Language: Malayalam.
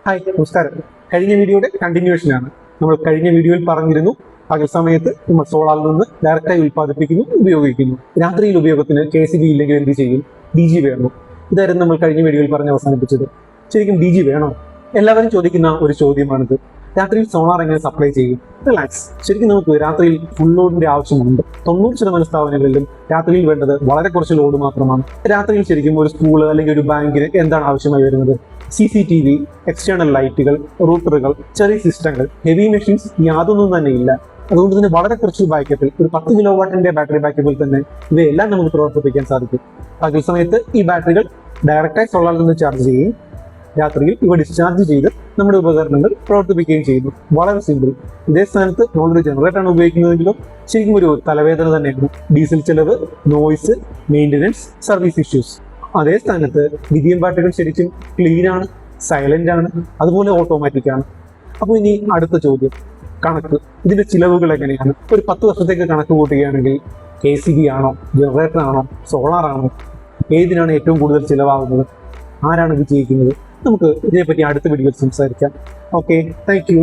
ഹായ്, നമസ്കാരം. കഴിഞ്ഞ വീഡിയോയുടെ കണ്ടിന്യൂഷനാണ്. നമ്മൾ കഴിഞ്ഞ വീഡിയോയിൽ പറഞ്ഞിരുന്നു, പകൽ സമയത്ത് നമ്മൾ സോളാറിൽ നിന്ന് ഡയറക്റ്റായി ഉൽപ്പാദിപ്പിക്കുന്നു, ഉപയോഗിക്കുന്നു. രാത്രിയിൽ ഉപയോഗത്തിന് KCB ഇല്ലെങ്കിൽ എന്ത് ചെയ്യും? DG വേണോ? ഇതായിരുന്നു നമ്മൾ കഴിഞ്ഞ വീഡിയോയിൽ പറഞ്ഞ് അവസാനിപ്പിച്ചത്. ശരിക്കും DG വേണോ? എല്ലാവരും ചോദിക്കുന്ന ഒരു ചോദ്യമാണിത്. രാത്രിയിൽ സോളാർ എങ്ങനെ സപ്ലൈ ചെയ്യും? റിലാക്സ്. ശരിക്കും നമുക്ക് രാത്രിയിൽ ഫുൾ ലോഡിന്റെ ആവശ്യമുണ്ട്. 90% സ്ഥാപനങ്ങളിലും രാത്രിയിൽ വേണ്ടത് വളരെ കുറച്ച് ലോഡ് മാത്രമാണ്. രാത്രിയിൽ ശരിക്കും ഒരു സ്കൂള് അല്ലെങ്കിൽ ഒരു ബാങ്കിന് എന്താണ് ആവശ്യമായി വരുന്നത്? CCTV, എക്സ്റ്റേണൽ ലൈറ്റുകൾ, റൂട്ടറുകൾ, ചെറിയ സിസ്റ്റങ്ങൾ, ഹെവി മെഷീൻസ് യാതൊന്നും തന്നെ ഇല്ല. അതുകൊണ്ട് തന്നെ വളരെ കുറച്ച് ബാക്കപ്പിൽ, ഒരു 10 കിലോ വാട്ടിന്റെ ബാറ്ററി ബാക്കപ്പിൽ തന്നെ ഇവയെല്ലാം നമുക്ക് പ്രവർത്തിപ്പിക്കാൻ സാധിക്കും. പകൽ സമയത്ത് ഈ ബാറ്ററികൾ ഡയറക്റ്റായി സോളാറിൽ നിന്ന് ചാർജ് ചെയ്യുകയും രാത്രിയിൽ ഇവ ഡിസ്ചാർജ് ചെയ്ത് നമ്മുടെ ഉപകരണങ്ങൾ പ്രവർത്തിപ്പിക്കുകയും ചെയ്യുന്നു. വളരെ സിമ്പിൾ. ഇതേ സ്ഥാനത്ത് നമ്മളൊരു ജനറേറ്ററാണ് ഉപയോഗിക്കുന്നതെങ്കിലും ശരിക്കും ഒരു തലവേദന തന്നെയാണ്. ഡീസൽ ചെലവ്, നോയ്സ്, മെയിൻ്റനൻസ്, സർവീസ് ഇഷ്യൂസ്. അതേ സ്ഥാനത്ത് ലിഥിയം ബാറ്ററികൾ ശരിക്കും ക്ലീൻ ആണ്, സൈലന്റ് ആണ്, അതുപോലെ ഓട്ടോമാറ്റിക് ആണ്. അപ്പോൾ ഇനി അടുത്ത ചോദ്യം, കണക്ക്. ഇതിന്റെ ചിലവുകൾ എങ്ങനെയാണ്? ഒരു 10 വർഷത്തേക്ക് കണക്ക് കൂട്ടുകയാണെങ്കിൽ KCB ആണോ, ജനറേറ്റർ ആണോ, സോളാർ ആണോ, ഏതിനാണ് ഏറ്റവും കൂടുതൽ ചിലവാകുന്നത്? ആരാണ് വിജയിക്കുന്നത്? നമുക്ക് ഇതിനെപ്പറ്റി അടുത്ത വീഡിയോയിൽ സംസാരിക്കാം. Okay, thank you.